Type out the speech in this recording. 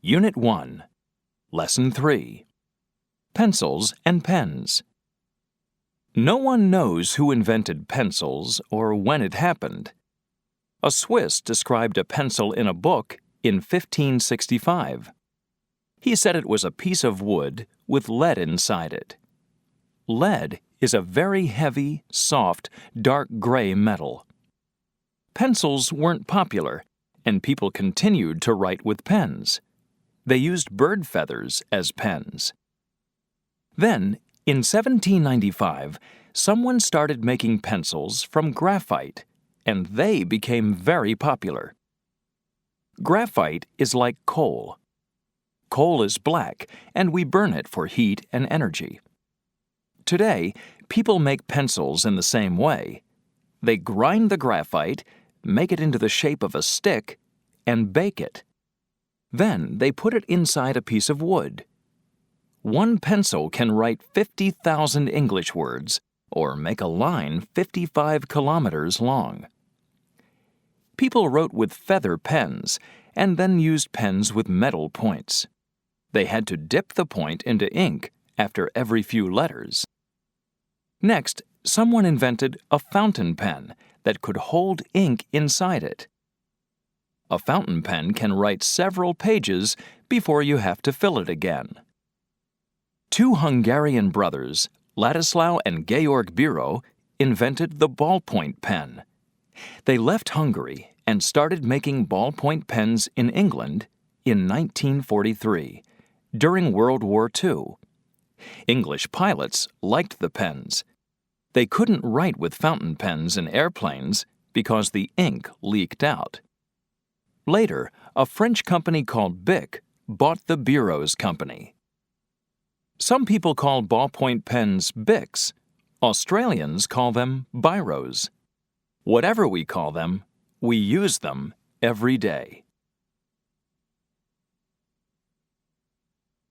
Unit 1, Lesson 3, Pencils and Pens. No one knows who invented pencils or when it happened. A Swiss described a pencil in a book in 1565. He said it was a piece of wood with lead inside it. Lead is a very heavy, soft, dark gray metal. Pencils weren't popular, and people continued to write with pens. They used bird feathers as pens. Then, in 1795, someone started making pencils from graphite, and they became very popular. Graphite is like coal. Coal is black, and we burn it for heat and energy. Today, people make pencils in the same way. They grind the graphite, make it into the shape of a stick, and bake it. Then they put it inside a piece of wood. One pencil can write 50,000 English words, or make a line 55 kilometers long. People wrote with feather pens, and then used pens with metal points. They had to dip the point into ink after every few letters. Next, someone invented a fountain pen that could hold ink inside it. A fountain pen can write several pages before you have to fill it again. Two Hungarian brothers, Ladislaus and Georg Biro, invented the ballpoint pen. They left Hungary and started making ballpoint pens in England in 1943, during World War II. English pilots liked the pens. They couldn't write with fountain pens in airplanes because the ink leaked out. Later, a French company called Bic bought the Biro's company. Some people call ballpoint pens Bics. Australians call them Biros. Whatever we call them, we use them every day.